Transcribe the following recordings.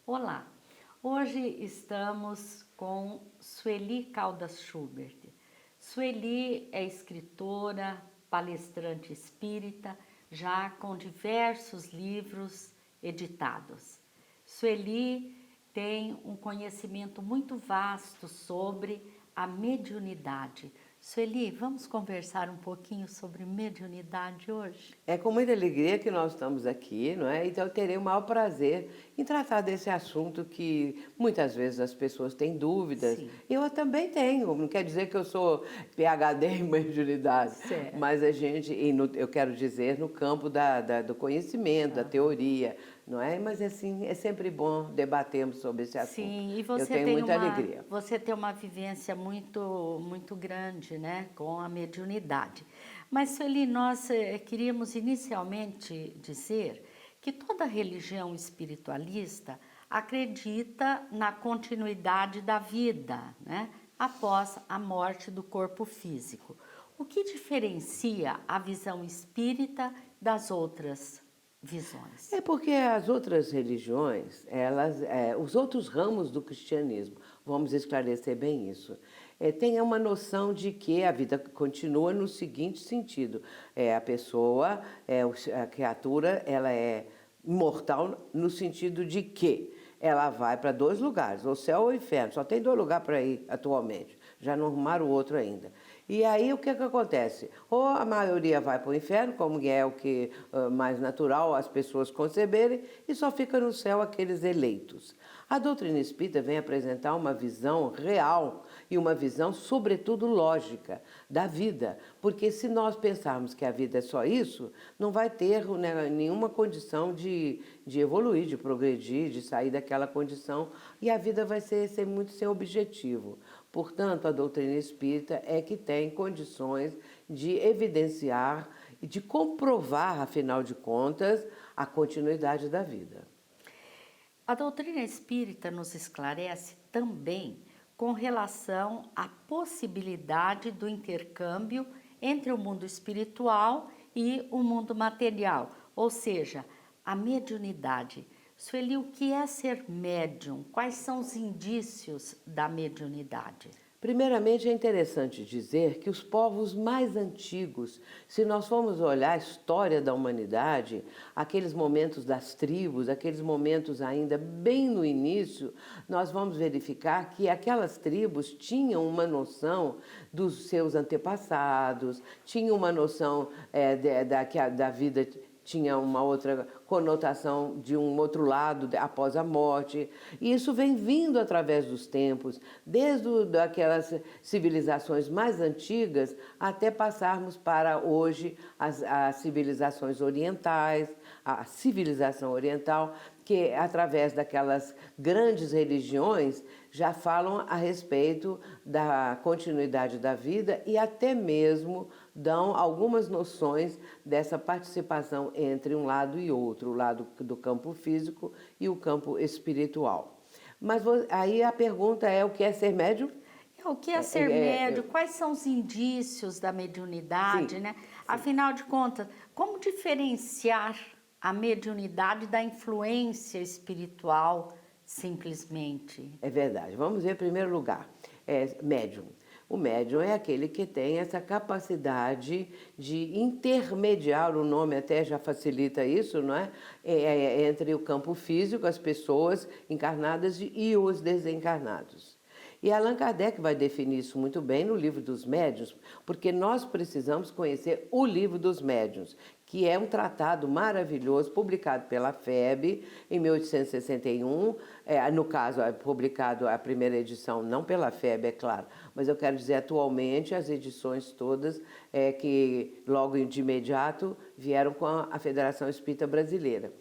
Olá, hoje estamos com Sueli Caldas Schubert. Sueli é escritora, palestrante espírita, já com diversos livros editados. Sueli tem um conhecimento muito vasto sobre a mediunidade. Sueli, vamos conversar um pouquinho sobre mediunidade hoje? É com muita alegria que nós estamos aqui, não é? Então eu terei o maior prazer em tratar desse assunto que muitas vezes as pessoas têm dúvidas. Sim. Eu também tenho, não quer dizer que eu sou PhD em mediunidade, Certo. mas a gente, eu quero dizer, no campo do conhecimento, da teoria, não é? Mas assim, é sempre bom debatermos sobre esse assunto. Sim, e Eu tenho muita alegria. você tem uma vivência muito grande, né, com a mediunidade. Mas, Sueli, nós queríamos inicialmente dizer que toda religião espiritualista acredita na continuidade da vida, né, após a morte do corpo físico. O que diferencia a visão espírita das outras visões? É porque as outras religiões, os outros ramos do cristianismo, vamos esclarecer bem isso, tem uma noção de que a vida continua no seguinte sentido: a pessoa, a criatura, ela é imortal no sentido de que ela vai para dois lugares, o céu ou o inferno. Só tem dois lugares para ir atualmente, já não arrumaram o outro ainda. E aí o que acontece? Ou a maioria vai para o inferno, como é o que mais natural as pessoas conceberem, e só fica no céu aqueles eleitos. A doutrina espírita vem apresentar uma visão real e uma visão, sobretudo, lógica da vida. Porque se nós pensarmos que a vida é só isso, não vai ter, né, nenhuma condição de evoluir, de progredir, de sair daquela condição, e a vida vai ser muito sem objetivo. Portanto, a doutrina espírita é que tem condições de evidenciar e de comprovar, afinal de contas, a continuidade da vida. A doutrina espírita nos esclarece também com relação à possibilidade do intercâmbio entre o mundo espiritual e o mundo material, ou seja, a mediunidade. Sueli, o que é ser médium? Quais são os indícios da mediunidade? Primeiramente, é interessante dizer que os povos mais antigos, se nós formos olhar a história da humanidade, aqueles momentos das tribos, aqueles momentos ainda bem no início, nós vamos verificar que aquelas tribos tinham uma noção dos seus antepassados, tinham uma noção da vida tinha uma outra conotação de um outro lado após a morte. E isso vem vindo através dos tempos, desde aquelas civilizações mais antigas até passarmos para hoje as civilizações orientais, a civilização oriental, que através daquelas grandes religiões já falam a respeito da continuidade da vida e até mesmo dão algumas noções dessa participação entre um lado e outro, o lado do campo físico e o campo espiritual. Mas aí a pergunta é: o que é ser médium? O que é ser médium? Quais são os indícios da mediunidade, Sim, né? sim. Afinal de contas, como diferenciar a mediunidade da influência espiritual simplesmente? É verdade. Vamos ver em primeiro lugar. Médium. O médium é aquele que tem essa capacidade de intermediar, o nome até já facilita isso, não é? Entre o campo físico, as pessoas encarnadas e os desencarnados. E Allan Kardec vai definir isso muito bem no Livro dos Médiuns, porque nós precisamos conhecer o Livro dos Médiuns, que é um tratado maravilhoso, publicado pela FEB em 1861, no caso, é publicado a primeira edição, não pela FEB, é claro, mas eu quero dizer atualmente as edições todas que logo de imediato vieram com a Federação Espírita Brasileira.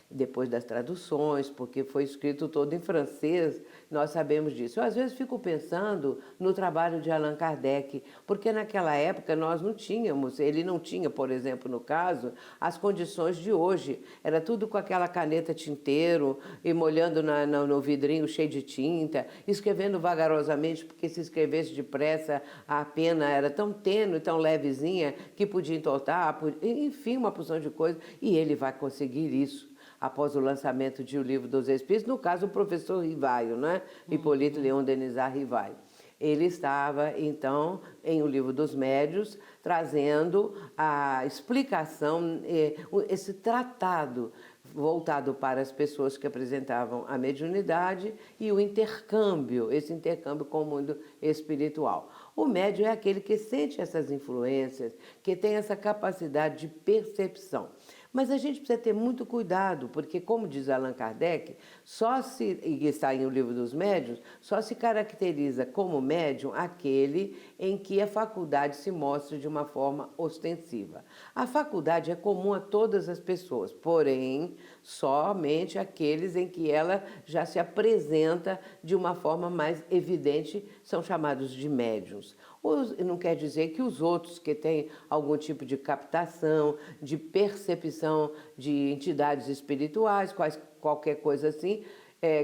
Depois das traduções, porque foi escrito todo em francês, nós sabemos disso. Eu às vezes fico pensando no trabalho de Allan Kardec, porque naquela época nós não tínhamos, ele não tinha, por exemplo, no caso, as condições de hoje. Era tudo com aquela caneta tinteiro, e molhando no vidrinho cheio de tinta, escrevendo vagarosamente, porque se escrevesse depressa, a pena era tão tênue, tão levezinha, que podia entortar, enfim, uma porção de coisas, e ele vai conseguir isso. após o lançamento de O Livro dos Espíritos, no caso o professor Rivaio, né? Hipólito Leon Denisard Rivaio. Ele estava, então, em O Livro dos Médiuns, trazendo a explicação, esse tratado voltado para as pessoas que apresentavam a mediunidade e o intercâmbio, esse intercâmbio com o mundo espiritual. O médium é aquele que sente essas influências, que tem essa capacidade de percepção. Mas a gente precisa ter muito cuidado, porque, como diz Allan Kardec, e está em O Livro dos Médiuns, só se caracteriza como médium aquele em que a faculdade se mostra de uma forma ostensiva. A faculdade é comum a todas as pessoas, porém, somente aqueles em que ela já se apresenta de uma forma mais evidente são chamados de médiuns. Não quer dizer que os outros que têm algum tipo de captação, de percepção de entidades espirituais, qualquer coisa assim,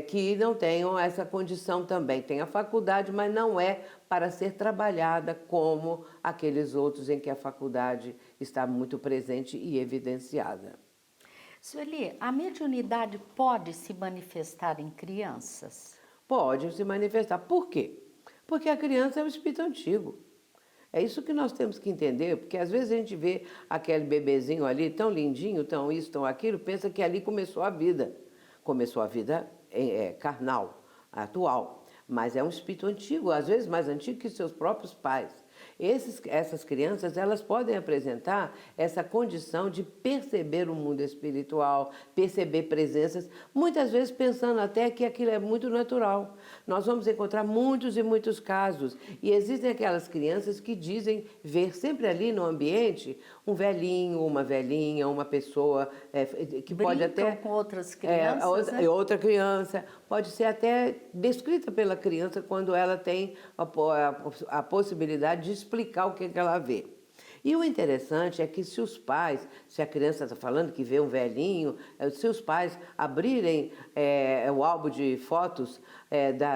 que não tenham essa condição também. Tem a faculdade, mas não é para ser trabalhada como aqueles outros em que a faculdade está muito presente e evidenciada. Sueli, a mediunidade pode se manifestar em crianças? Pode se manifestar. Por quê? Porque a criança é um espírito antigo. É isso que nós temos que entender, porque às vezes a gente vê aquele bebezinho ali tão lindinho, tão isso, tão aquilo, pensa que ali começou a vida. Começou a vida carnal, atual. Mas é um espírito antigo, às vezes mais antigo que seus próprios pais. Essas crianças, elas podem apresentar essa condição de perceber o mundo espiritual, perceber presenças, muitas vezes pensando até que aquilo é muito natural. Nós vamos encontrar muitos e muitos casos, e existem aquelas crianças que dizem ver sempre ali no ambiente um velhinho, uma velhinha, uma pessoa que Brincam pode até... com outras crianças, né? Outra criança, pode ser até descrita pela criança quando ela tem a possibilidade de explicar o que ela vê. E o interessante é que se a criança está falando que vê um velhinho, se os pais abrirem o álbum de fotos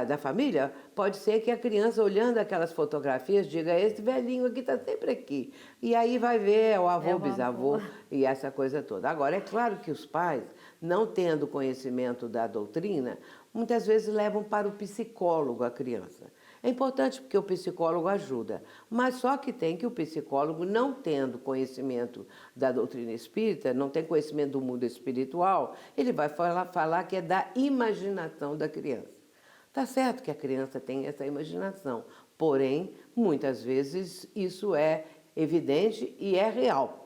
da família, pode ser que a criança, olhando aquelas fotografias, diga, esse velhinho aqui está sempre aqui. E aí vai ver o avô, bisavô e essa coisa toda. Agora, é claro que os pais, não tendo conhecimento da doutrina, muitas vezes levam para o psicólogo a criança. É importante porque o psicólogo ajuda, mas só que tem que o psicólogo, não tendo conhecimento da doutrina espírita, não tem conhecimento do mundo espiritual, ele vai falar que é da imaginação da criança. Tá certo que a criança tem essa imaginação, porém, muitas vezes isso é evidente e é real.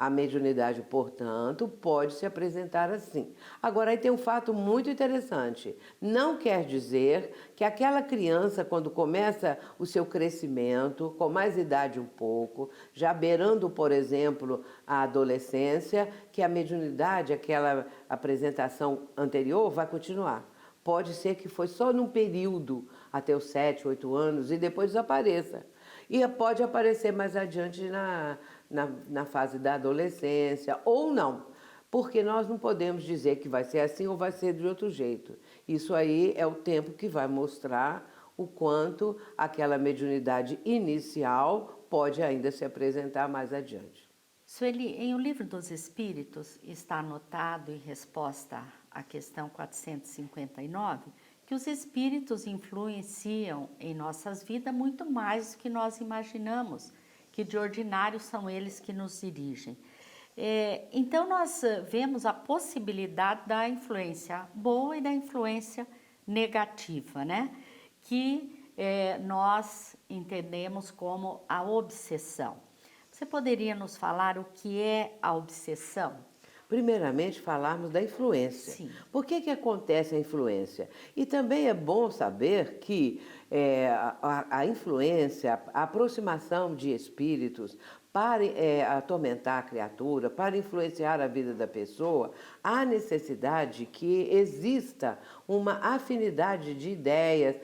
A mediunidade, portanto, pode se apresentar assim. Agora, aí tem um fato muito interessante. Não quer dizer que aquela criança, quando começa o seu crescimento, com mais idade um pouco, já beirando, por exemplo, a adolescência, que a mediunidade, aquela apresentação anterior, vai continuar. Pode ser que foi só num período, até os 7, 8 anos, e depois desapareça. E pode aparecer mais adiante na fase da adolescência, ou não, porque nós não podemos dizer que vai ser assim ou vai ser de outro jeito. Isso aí é o tempo que vai mostrar o quanto aquela mediunidade inicial pode ainda se apresentar mais adiante. Sueli, em O Livro dos Espíritos está anotado, em resposta à questão 459, que os espíritos influenciam em nossas vidas muito mais do que nós imaginamos, que de ordinário são eles que nos dirigem. Então, nós vemos a possibilidade da influência boa e da influência negativa, né? Que nós entendemos como a obsessão. Você poderia nos falar o que é a obsessão? Primeiramente, falarmos da influência. Sim. Por que acontece a influência? E também é bom saber que a influência, a aproximação de espíritos para atormentar a criatura, para influenciar a vida da pessoa, há necessidade que exista uma afinidade de ideias,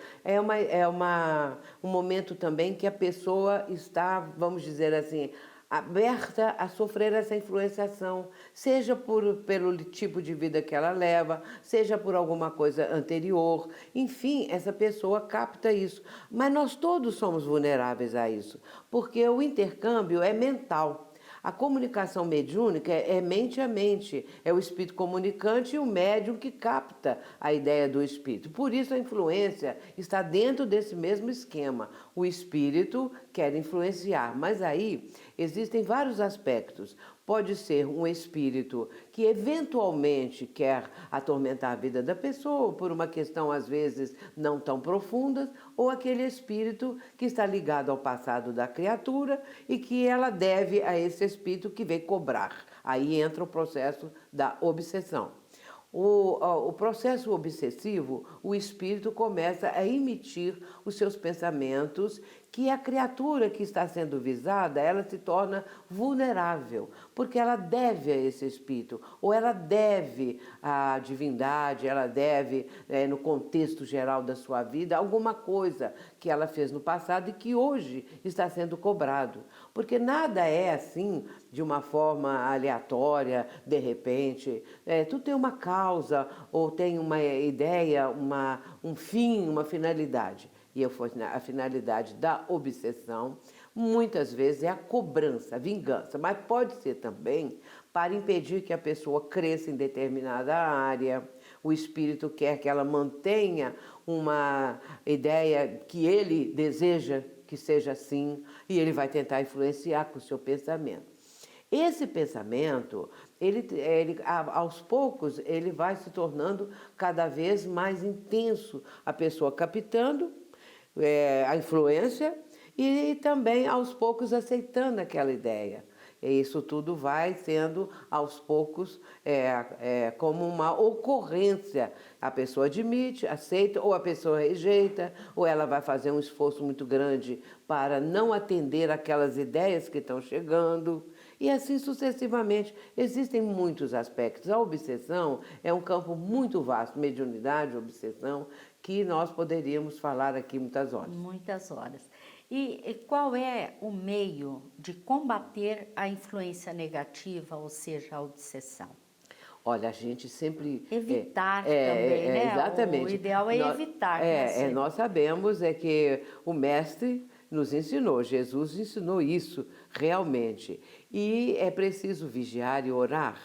um momento também que a pessoa está, vamos dizer assim, aberta a sofrer essa influenciação, seja pelo tipo de vida que ela leva, seja por alguma coisa anterior, enfim, essa pessoa capta isso. Mas nós todos somos vulneráveis a isso, porque o intercâmbio é mental. A comunicação mediúnica é mente a mente, é o espírito comunicante e o médium que capta a ideia do espírito. Por isso a influência está dentro desse mesmo esquema. O espírito quer influenciar, mas aí existem vários aspectos. Pode ser um espírito que eventualmente quer atormentar a vida da pessoa por uma questão às vezes não tão profunda, ou aquele espírito que está ligado ao passado da criatura e que ela deve a esse espírito que vem cobrar. Aí entra o processo da obsessão. O processo obsessivo, o espírito começa a emitir os seus pensamentos, que a criatura que está sendo visada, ela se torna vulnerável, porque ela deve a esse espírito, ou ela deve à divindade, ela deve, no contexto geral da sua vida, alguma coisa que ela fez no passado e que hoje está sendo cobrado. Porque nada é assim, de uma forma aleatória, de repente. Tudo tem uma causa, ou tem uma ideia, um fim, uma finalidade. E a finalidade da obsessão, muitas vezes, é a cobrança, a vingança, mas pode ser também para impedir que a pessoa cresça em determinada área. O espírito quer que ela mantenha uma ideia que ele deseja que seja assim, e ele vai tentar influenciar com o seu pensamento. Esse pensamento, aos poucos, ele vai se tornando cada vez mais intenso, a pessoa captando a influência e também aos poucos aceitando aquela ideia. E isso tudo vai sendo aos poucos como uma ocorrência. A pessoa admite, aceita, ou a pessoa rejeita, ou ela vai fazer um esforço muito grande para não atender aquelas ideias que estão chegando. E assim sucessivamente. Existem muitos aspectos. A obsessão é um campo muito vasto, mediunidade, obsessão, que nós poderíamos falar aqui muitas horas. Muitas horas. E qual é o meio de combater a influência negativa, ou seja, a obsessão? Olha, a gente sempre... Evitar também, né? Exatamente. O ideal é evitar. Nós sabemos que o Mestre nos ensinou, Jesus ensinou isso realmente. E é preciso vigiar e orar.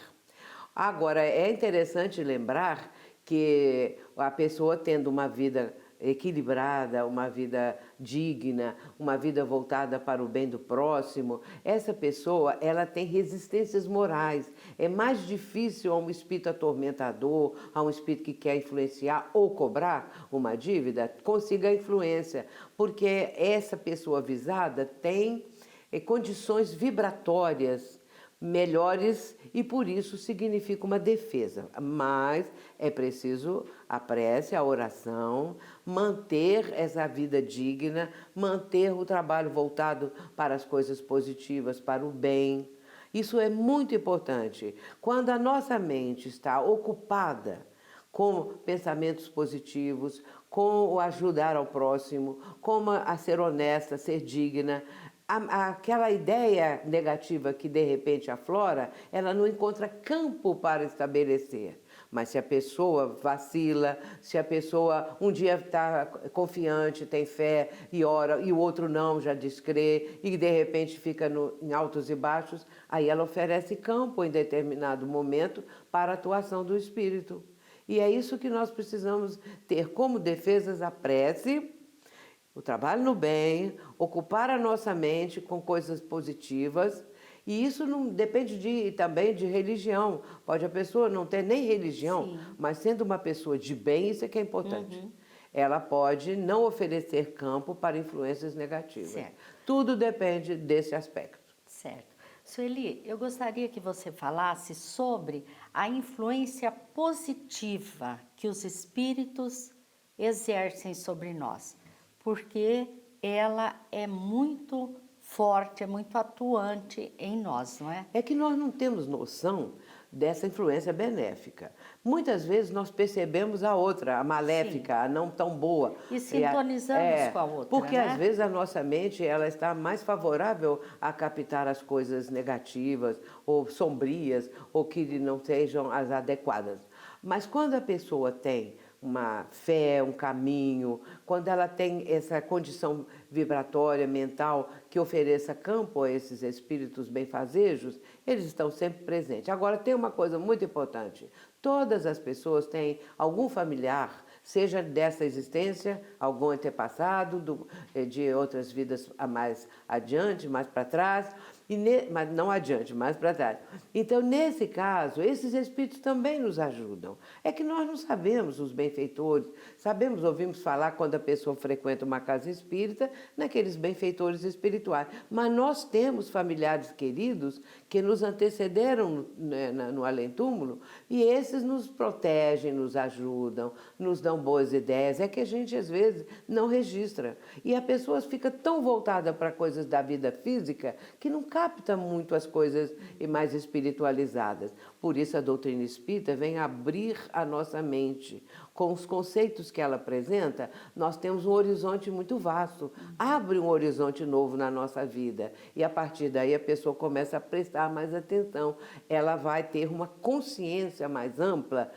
Agora, é interessante lembrar que a pessoa tendo uma vida equilibrada, uma vida digna, uma vida voltada para o bem do próximo, essa pessoa, ela tem resistências morais. É mais difícil a um espírito atormentador, a um espírito que quer influenciar ou cobrar uma dívida, consiga a influência, porque essa pessoa visada tem condições vibratórias melhores e por isso significa uma defesa. Mas é preciso a prece, a oração, manter essa vida digna, manter o trabalho voltado para as coisas positivas, para o bem. Isso é muito importante. Quando a nossa mente está ocupada com pensamentos positivos, com o ajudar ao próximo, com a ser honesta, a ser digna, aquela ideia negativa que de repente aflora, ela não encontra campo para estabelecer. Mas se a pessoa vacila, se a pessoa um dia está confiante, tem fé e ora, e o outro não, já descrê, e de repente fica em altos e baixos, aí ela oferece campo em determinado momento para a atuação do espírito. E é isso que nós precisamos ter como defesas: a prece, o trabalho no bem, ocupar a nossa mente com coisas positivas. E isso não depende também de religião. Pode a pessoa não ter nem religião, sim, mas sendo uma pessoa de bem, isso é que é importante. Uhum. Ela pode não oferecer campo para influências negativas. Certo. Tudo depende desse aspecto. Certo. Sueli, eu gostaria que você falasse sobre a influência positiva que os espíritos exercem sobre nós, porque ela é muito forte, é muito atuante em nós, não é? É que nós não temos noção dessa influência benéfica. Muitas vezes nós percebemos a outra, a maléfica, sim, a não tão boa. E sintonizamos com a outra, porque né? Às vezes a nossa mente ela está mais favorável a captar as coisas negativas ou sombrias ou que não sejam as adequadas. Mas quando a pessoa tem uma fé, um caminho, quando ela tem essa condição vibratória, mental, que ofereça campo a esses espíritos benfazejos, eles estão sempre presentes. Agora, tem uma coisa muito importante: todas as pessoas têm algum familiar, seja dessa existência, algum antepassado, de outras vidas mais adiante, mais para trás, mas não adiante, mais para trás. Então, nesse caso, esses espíritos também nos ajudam. É que nós não sabemos os benfeitores, sabemos, ouvimos falar quando a pessoa frequenta uma casa espírita, naqueles benfeitores espirituais. Mas nós temos familiares queridos que nos antecederam no além-túmulo e esses nos protegem, nos ajudam, nos dão boas ideias. É que a gente, às vezes, não registra. E a pessoa fica tão voltada para coisas da vida física que não capta muito as coisas mais espiritualizadas. Por isso a doutrina espírita vem abrir a nossa mente. Com os conceitos que ela apresenta, nós temos um horizonte muito vasto. Abre um horizonte novo na nossa vida. E a partir daí a pessoa começa a prestar mais atenção. Ela vai ter uma consciência mais ampla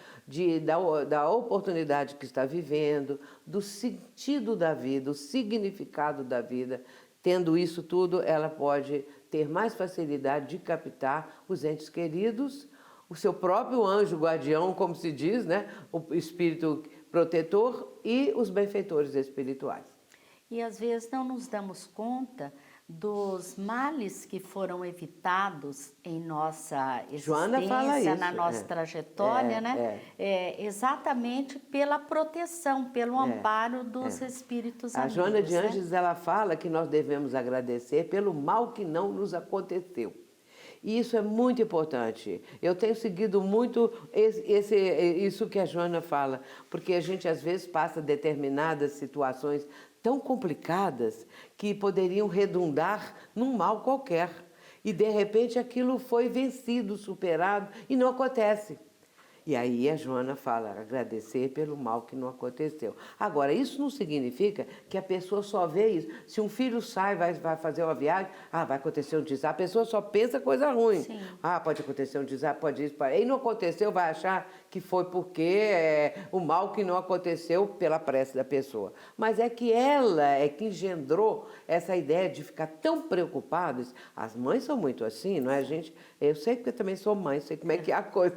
da oportunidade que está vivendo, do sentido da vida, o significado da vida. Tendo isso tudo, ela pode ter mais facilidade de captar os entes queridos, o seu próprio anjo guardião, como se diz, né? O espírito protetor e os benfeitores espirituais. E às vezes não nos damos conta dos males que foram evitados em nossa existência, na nossa trajetória, né? Exatamente pela proteção, pelo amparo dos espíritos amigos. A Joana de Ângeles, ela fala que nós devemos agradecer pelo mal que não nos aconteceu. E isso é muito importante. Eu tenho seguido muito isso que a Joana fala, porque a gente às vezes passa determinadas situações tão complicadas que poderiam redundar num mal qualquer. E de repente aquilo foi vencido, superado e não acontece. E aí a Joana fala, agradecer pelo mal que não aconteceu. Agora, isso não significa que a pessoa só vê isso. Se um filho sai, vai fazer uma viagem, vai acontecer um desastre. A pessoa só pensa coisa ruim. Sim. Pode acontecer um desastre, pode isso. E não aconteceu, vai achar que foi porque o mal que não aconteceu pela prece da pessoa. Mas é que ela é que engendrou essa ideia de ficar tão preocupadas. As mães são muito assim, não é, gente? Eu sei que eu também sou mãe, sei como é que é a coisa.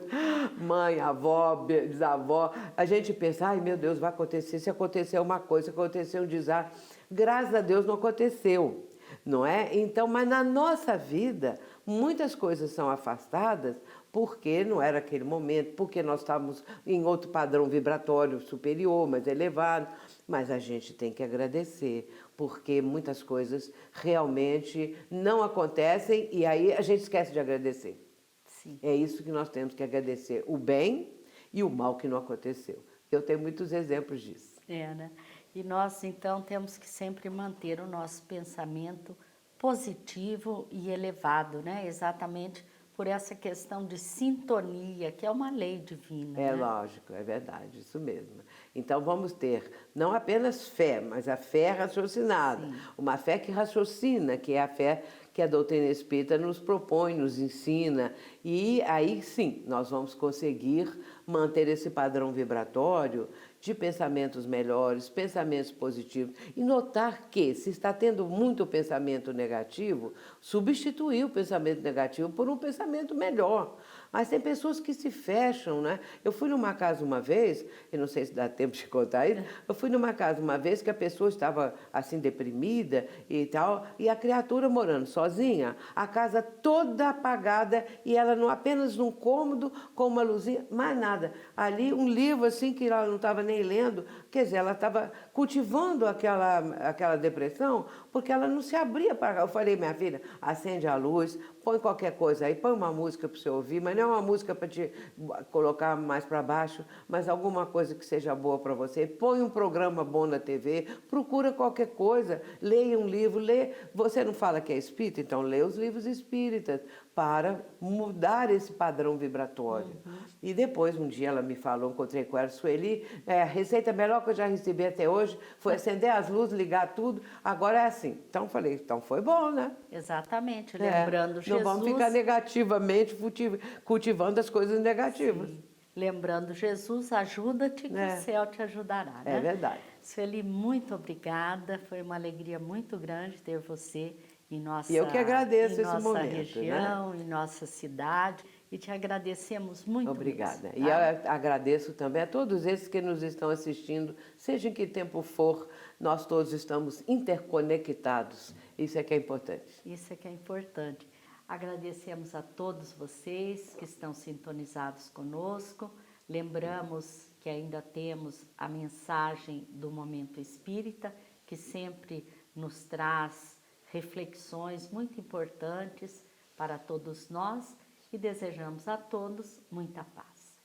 Mãe, avó, bisavó, a gente pensa, ai meu Deus, vai acontecer, se acontecer uma coisa, se acontecer um desastre. Graças a Deus não aconteceu, não é? Então, mas na nossa vida, muitas coisas são afastadas porque não era aquele momento, porque nós estávamos em outro padrão vibratório superior, mais elevado. Mas a gente tem que agradecer, porque muitas coisas realmente não acontecem e aí a gente esquece de agradecer. Sim. É isso que nós temos que agradecer, o bem e o mal que não aconteceu. Eu tenho muitos exemplos disso. Né? E nós, então, temos que sempre manter o nosso pensamento positivo e elevado, né? Exatamente por essa questão de sintonia, que é uma lei divina. É, né? lógico, é verdade, isso mesmo. Então vamos ter não apenas fé, mas a fé raciocinada. Sim. Uma fé que raciocina, que é a fé que a doutrina espírita nos propõe, nos ensina. E aí sim, nós vamos conseguir manter esse padrão vibratório de pensamentos melhores, pensamentos positivos. E notar que, se está tendo muito pensamento negativo, substituir o pensamento negativo por um pensamento melhor. Mas tem pessoas que se fecham, né? Eu fui numa casa uma vez, eu não sei se dá tempo de contar isso, eu fui numa casa uma vez que a pessoa estava assim deprimida e tal, e a criatura morando sozinha, a casa toda apagada e ela apenas num cômodo com uma luzinha, mais nada. Ali um livro assim que ela não estava nem lendo, quer dizer, ela estava cultivando aquela depressão porque ela não se abria para... Eu falei, minha filha, acende a luz, põe qualquer coisa aí, põe uma música para você ouvir, mas não é uma música para te colocar mais para baixo, mas alguma coisa que seja boa para você. Põe um programa bom na TV, procura qualquer coisa, leia um livro, lê. Você não fala que é espírita? Então lê os livros espíritas para mudar esse padrão vibratório. E depois, um dia ela me falou, encontrei com ela, Sueli, a receita melhor que eu já recebi até hoje foi acender as luzes, ligar tudo, agora é assim. Então falei, então foi bom, né? Exatamente, lembrando Jesus. Não vamos ficar negativamente cultivando as coisas negativas. Sim. lembrando Jesus, ajuda-te que o céu te ajudará, né? É verdade. Sueli, muito obrigada, foi uma alegria muito grande ter você em nossa, E eu que agradeço em esse nossa momento, região, em nossa cidade, e te agradecemos muito Obrigada. mesmo. E Tá? eu agradeço também a todos esses que nos estão assistindo, seja em que tempo for, nós todos estamos interconectados. Isso é que é importante. Isso é que é importante. Agradecemos a todos vocês que estão sintonizados conosco. Lembramos que ainda temos a mensagem do Momento Espírita, que sempre nos traz reflexões muito importantes para todos nós e desejamos a todos muita paz.